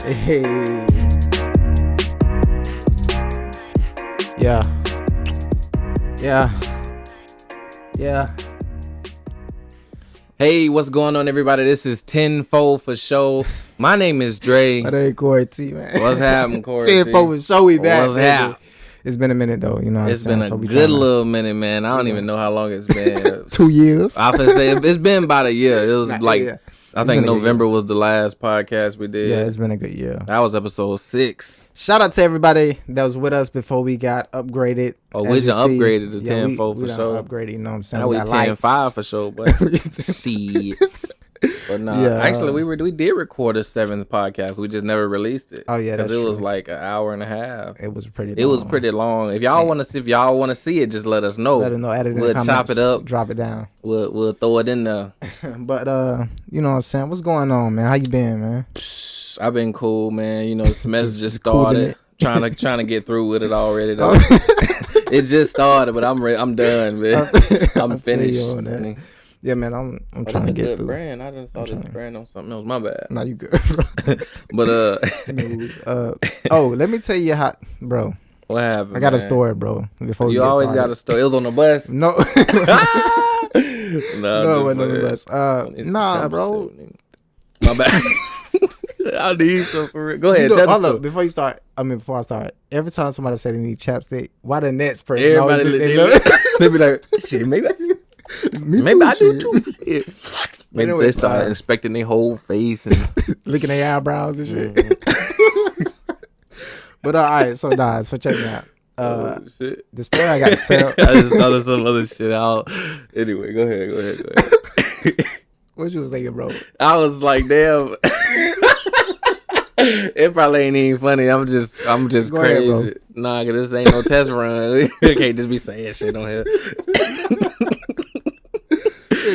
Hey. Yeah. Hey, what's going on, everybody? This is 4Fasho. My name is Dre. My name Corey T, man. What's happening, Corey T? 4Fasho, we back. What's happening? It's been a minute, though. You know what It's I'm been saying? a good little minute, man. I don't even know how long it's been. 2 years. I was say it's been about a year. It was I think been a November was the last podcast we did. Yeah, it's been a good year. That was episode 6. Shout out to everybody that was with us before we got upgraded. Oh, we just upgraded to 10-4 for we sure. Upgraded, you know what I'm saying? Now we got 10-5 for sure, but see. But no, actually we did record a 7th podcast. We just never released it. Oh yeah, because it was like an hour and a half. It was pretty. It was pretty long. If y'all want to see it, just let us know. Let us know. Add it in we'll the comments, chop it up, drop it down. We'll throw it in there. But you know what I'm saying? What's going on, man? How you been, man? I've been cool, man. You know, the semester just started. Trying to get through with it already though. It just started, but I'm ready. I'm done, man. I'm finished. Yeah, man, I'm trying to get good through. Brand. I just saw this brand on something else. My bad. No, you good, bro. But let me tell you how, bro. What happened? I got a story, bro. Before you always got a story. It was on the bus. No, no, it wasn't on the bus. Nah, bro. My bad. I need some for real. Go ahead. Tell the story. Before I start, every time somebody say they need chapstick, why the next person? Everybody they be like, shit, maybe I do too. Yeah. Maybe they start inspecting their whole face and licking their eyebrows and shit. But all right, so check me out. Shit. The story I got to tell. I just thought of some other shit. Anyway, go ahead. What you was thinking, bro? I was like, damn. It probably ain't even funny. I'm just Go crazy. ahead, nah, cause this ain't no test run. You can't just be saying shit on here.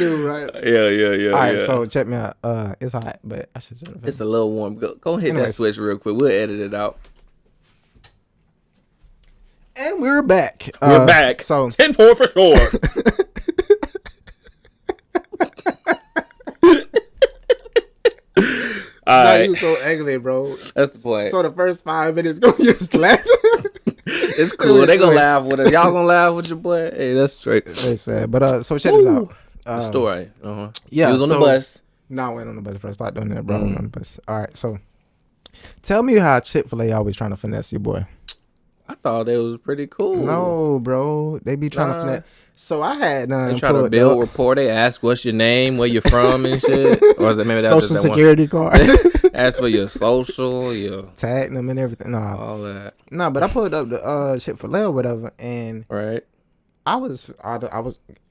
Right. Yeah. All right, so check me out. It's hot, but I should. It's a little warm. Go hit that switch real quick. We'll edit it out. And we're back. We're back. So 10-4 for sure. All right. You so ugly, bro. That's the point. So the first 5 minutes gonna just laugh. It's cool. They gonna laugh with us. Y'all gonna laugh with your boy. Hey, that's straight. They said, but so check this out. The story. Yeah, he was on the bus. No, I went on the bus, bro. Stop doing that, bro. On the bus. All right, so tell me how Chick-fil-A always trying to finesse your boy. I thought it was pretty cool. No, bro. They be trying to finesse. So I had they try to build rapport. They ask what's your name, where you're from, and shit. Or is it maybe that social security card? Ask for your social, your tag them and everything. No, all that. No, but I pulled up the Chick-fil-A or whatever, and right. I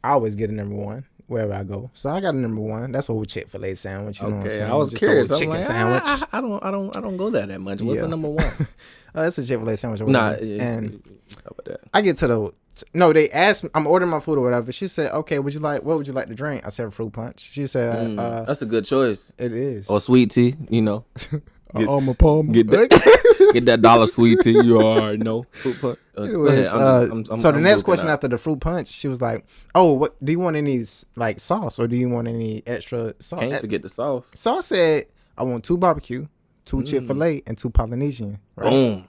always get a number 1 wherever I go. So I got a number 1. That's old Chick-fil-A sandwich. You know what I'm saying? I was curious. Chicken like, sandwich. I don't go there that much. What's the number 1? It's a Chick-fil-A sandwich. Or nah, and I get to the. No, they asked me. I'm ordering my food or whatever. She said, "Okay, what would you like to drink?" I said, "Fruit punch." She said, "That's a good choice." It is. Or sweet tea, you know. My palm. Get that dollar sweet tea. You already know. Fruit punch. Anyways, so the next question after the fruit punch, she was like, "Oh, what do you want any like sauce or do you want any extra sauce?" Can't forget the sauce. So I said, "I want 2 barbecue, 2 Chick-fil-A, and 2 Polynesian." Right? Boom.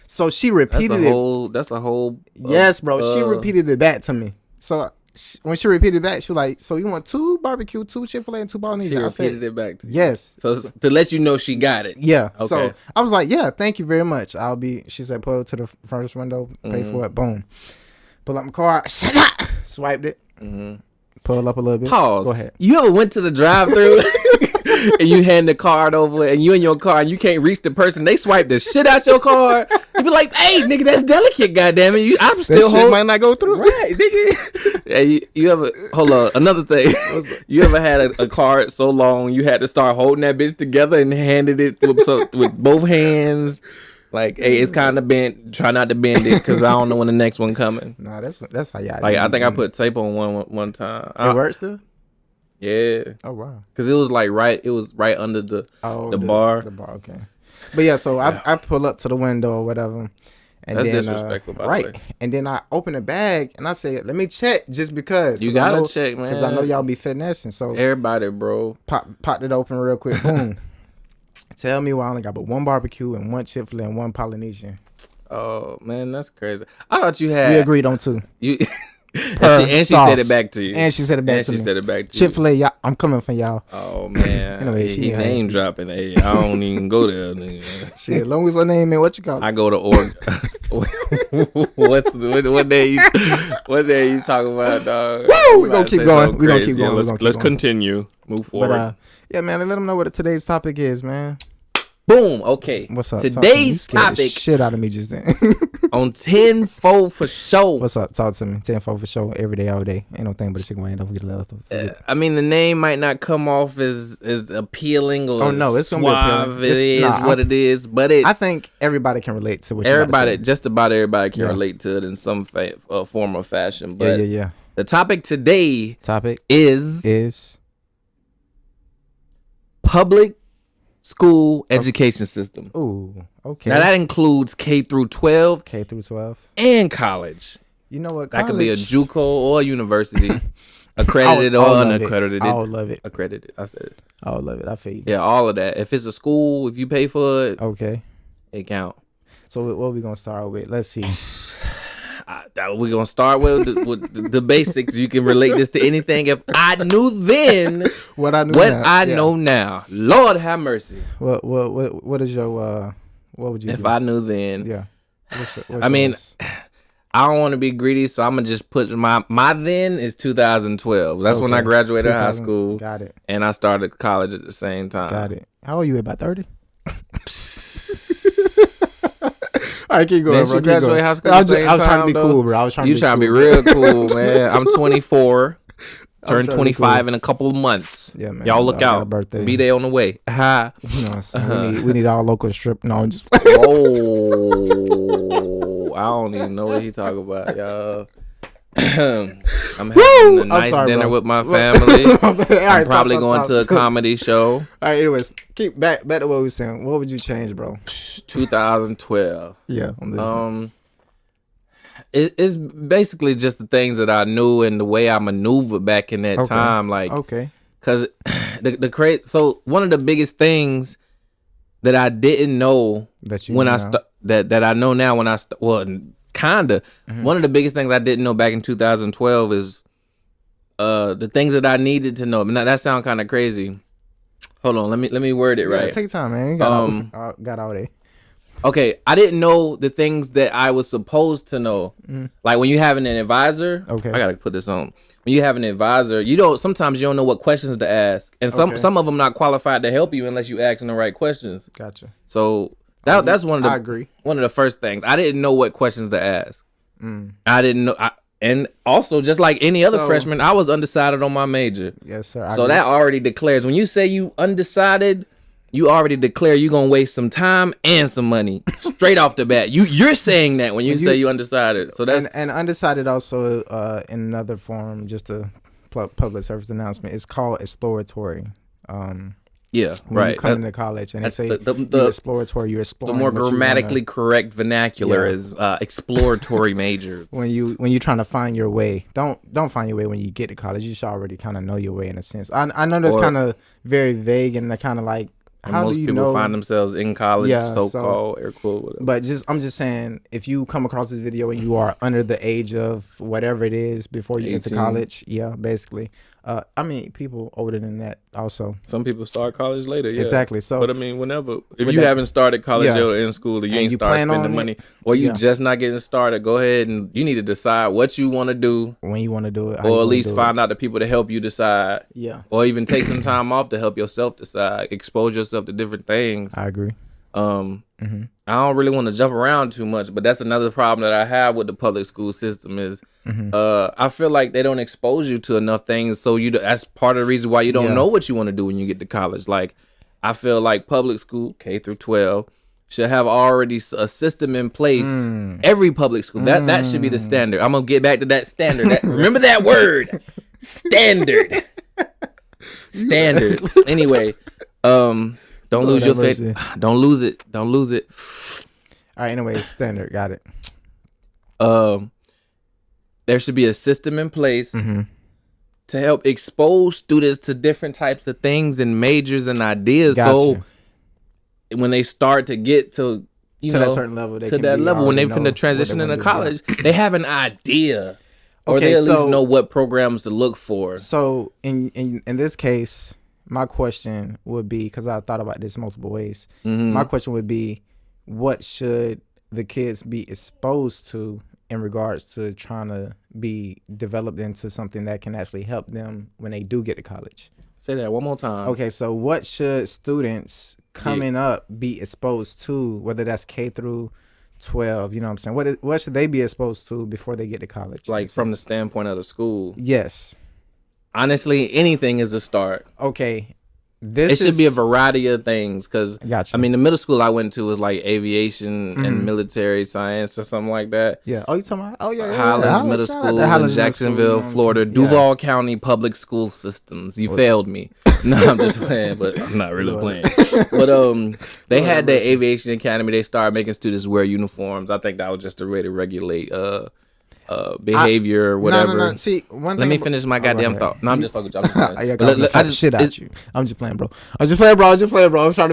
So she repeated it. That's a whole. Yes, bro. She repeated it back to me. So when she repeated it back, she was like, "So you want 2 barbecue, 2 Chick-fil-A, and 2 Polynesian?" She repeated it back to you. Yes. So to let you know she got it. Yeah. Okay. So I was like, "Yeah, thank you very much. I'll be." She said, "Pull it to the first window, pay for it." Boom. Pull up my car. Swiped it. Pull up a little bit. Pause. Go ahead. You ever went to the drive-thru? And you hand the card over, and you in your car, and you can't reach the person. They swipe the shit out your card. You be like, "Hey, nigga, that's delicate, goddamn it. I'm still holding. Might not go through, right, nigga." Yeah, you ever hold on? Another thing, you ever had a card so long you had to start holding that bitch together and handed it with both hands? Like, hey, it's kind of bent. Try not to bend it because I don't know when the next one coming. Nah, that's how y'all. Like, I think I put tape on one time. It works still. Yeah. Oh wow. Because it was right under the bar. The bar, okay. But yeah, so I pull up to the window or whatever, And that's then, disrespectful, by right? the way. And then I open the bag and I say, "Let me check," just because You gotta check, man, because I know y'all be finessing. So everybody, bro, popped it open real quick. Boom. Tell me why I only got but one barbecue and one Chick-fil-A and one Polynesian. Oh man, that's crazy. I thought you had. We agreed on 2. You and she said it back to you. And she said it back to me. Said it back to Chick-fil-A, y'all, I'm coming for y'all. Oh man. Anyway, he name dropping. Hey, I don't even go there. Nigga. Shit, as long as her name in what you call it. I go to what day you talking about, dog? Woo! We gonna keep going. We gonna keep going. Let's continue. Move forward. But yeah, man, let them know what today's topic is, man. Boom. Okay. What's up? Today's topic. Shit out of me just then. On 10-4 What's up? Talk to me. 10-4 for sure. Every day, all day. Ain't no thing but a chicken wing. Don't forget the other. I mean, the name might not come off as appealing or it's gonna be appealing. It is what it is, but it's. I think everybody can relate to what everybody. Just about everybody can relate to it in some form or fashion. But yeah. The topic today is public school education system. Ooh, okay. Now that includes K through 12, and college. You know what? That could be a JUCO or a university, accredited or unaccredited. I would love it. Accredited. I said it. I would love it. I feel you. Yeah, all of that. If it's a school, if you pay for it, okay, it count. So what we gonna start with? Let's see. We're gonna start with the basics. You can relate this to anything. If I knew then what I know now, Lord have mercy. What is your what would you if do? I knew then? Yeah. I mean, I don't want to be greedy, so I'm gonna just put my then is 2012. That's when I graduated high school. Got it. And I started college at the same time. Got it. How old are you? About 30? All right, keep going, bro. You graduate high school. I was trying to be cool, bro. You trying to be real cool, man. I'm 24. Turn 25 in a couple of months. Yeah, man. Y'all look out. Birthday. Be there on the way. Ha. You know what I'm saying? We need all local strip. No, I'm just. Oh, I don't even know what he talking about, y'all. I'm having a nice dinner with my family. I'm probably going to a comedy show. All right, anyways, keep back to what we were saying. What would you change, bro? 2012. Yeah. It's basically just the things that I knew and the way I maneuvered back in that time. Like, because so one of the biggest things that I didn't know that I know now when I kinda. One of the biggest things I didn't know back in 2012 is the things that I needed to know. Now that sounds kind of crazy. Hold on, let me word it right. Take your time, man. You got all day. Okay, I didn't know the things that I was supposed to know. Like when you having an advisor. Okay, I gotta put this on. When you have an advisor, sometimes you don't know what questions to ask, and some of them not qualified to help you unless you asking the right questions. Gotcha. So. That's one of the first things. I didn't know what questions to ask. I didn't know. And also, just like any other freshman, I was undecided on my major. Yes, sir. So that already declares, when you say you undecided, you already declare you're going to waste some time and some money straight off the bat. You're saying that when you say you undecided. So that's and undecided also in another form, just a public service announcement. It's called exploratory. Yeah, when you come into college and they say the exploratory, you're exploring. The more grammatically correct vernacular is exploratory majors. When you're trying to find your way, don't find your way when you get to college. You should already kind of know your way in a sense. I know that's kind of very vague and kind of like how most do you people know? Find themselves in college, so-called air quote. Whatever. But I'm just saying, if you come across this video and you are under the age of whatever it is before you 18. Get to college, basically. I mean, people older than that also. Some people start college later, Exactly. So, but I mean, whenever if you haven't started college yet or in school, or you ain't started spending money, or you just not getting started, go ahead and you need to decide what you want to do, when you want to do it, or at least find out the people to help you decide. Yeah. Or even take some time off to help yourself decide. Expose yourself to different things. I agree. I don't really want to jump around too much, but that's another problem that I have with the public school system is I feel like they don't expose you to enough things, so that's part of the reason why you don't know what you want to do when you get to college. Like I feel like public school K through 12 should have already a system in place. Every public school that should be the standard. I'm gonna get back to that standard. Remember that word, standard. Anyway, don't lose your faith. Don't lose it. All right. Anyway, standard. Got it. there should be a system in place to help expose students to different types of things and majors and ideas. Gotcha. So when they start to get to that certain level, when they finna transition into college, they have an idea, or they at least know what programs to look for. So in this case, my question would be, because I thought about this multiple ways. My question would be, what should the kids be exposed to in regards to trying to be developed into something that can actually help them when they do get to college? Say that one more time. Okay, so what should students coming up be exposed to, whether that's K through 12, you know what I'm saying? What should they be exposed to before they get to college? Like from the standpoint of the school? Yes. Honestly, anything is a start. Okay. It should be a variety of things, because gotcha. I mean, the middle school I went to was like aviation and military science or something like that. Yeah. Oh, you talking about? Oh, yeah. Highlands Middle School in Jacksonville, Florida. Duval County Public School Systems. You failed me. No, I'm just playing, but I'm not really playing. But they had the aviation academy. They started making students wear uniforms. I think that was just a way to regulate behavior or whatever. No. See, one thing. Let me finish my goddamn thought. No, I'm just fucking with you. I just shit at you. I'm just playing, bro. I'm trying to be cool, bro. I'm trying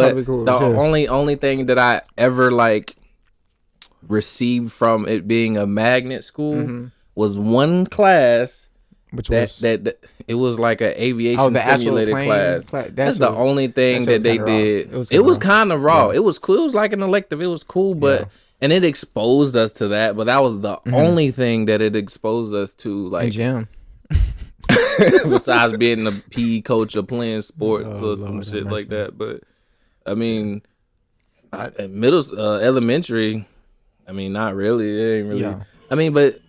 to be cool. The only thing that I ever like received from it being a magnet school was one class. Which was that it was like an aviation simulated class. That's the only thing that they did. It was kind of raw. It was cool. It was like an elective. It was cool, but. And it exposed us to that, but that was the only thing that it exposed us to, like, gym. besides being a PE coach or playing sports or some shit like that. But I mean, elementary, I mean, not really. It ain't really. Yeah. I mean, but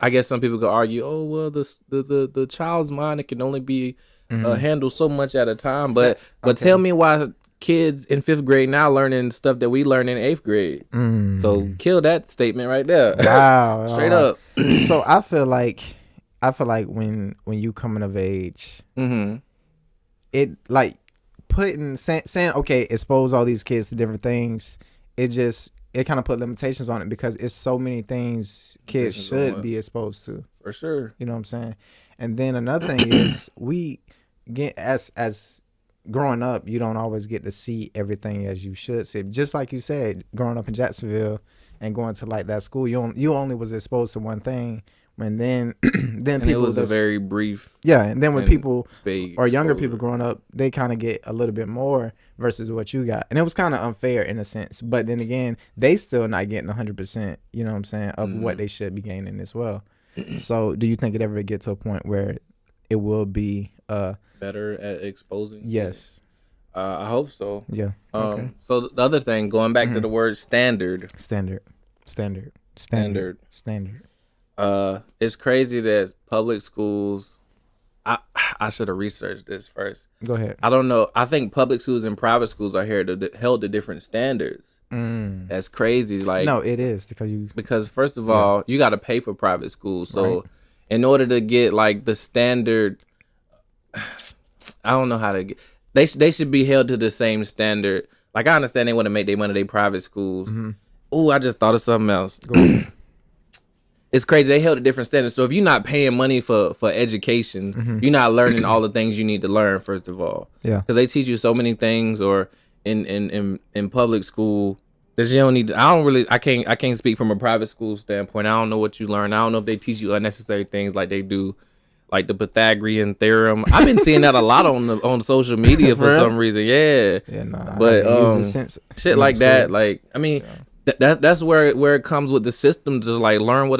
I guess some people could argue, oh well, the child's mind, it can only be handled so much at a time. But tell me why kids in 5th grade now learning stuff that we learned in 8th grade. So kill that statement right there. Wow. Straight up. So I feel like when you coming of age, it like saying okay, expose all these kids to different things, it kind of put limitations on it, because it's so many things kids should be exposed to. For sure. You know what I'm saying? And then another thing is, we get as growing up, you don't always get to see everything as you should see. Just like you said, growing up in Jacksonville and going to like that school, you only was exposed to one thing. When then people, it was a very brief. Yeah, and then when people or younger people growing up, they kind of get a little bit more versus what you got, and it was kind of unfair in a sense. But then again, they still not getting 100%. You know what I'm saying, of what they should be gaining as well. So, do you think it ever get to a point where it will be better at exposing? Yes. I hope so. Yeah. Okay. So the other thing, going back to the word standard. It's crazy that public schools, I should have researched this first. Go ahead. I don't know. I think public schools and private schools are held to different standards. That's crazy. Like, no, it is because first of all, you got to pay for private schools. So in order to get like the standard, I don't know how to get. They should be held to the same standard. Like, I understand they want to make their money, they private schools. Oh, I just thought of something else. It's crazy. They held a different standard. So if you're not paying money for education, you're not learning all the things you need to learn, first of all. Yeah. Because they teach you so many things, or in public school, that you don't need to, I can't speak from a private school standpoint. I don't know what you learn. I don't know if they teach you unnecessary things like they do, like the Pythagorean theorem. I've been seeing that a lot on social media for some reason. Yeah. Yeah, nah. But shit like that, like, I mean, that's where it comes with the system, just like learn what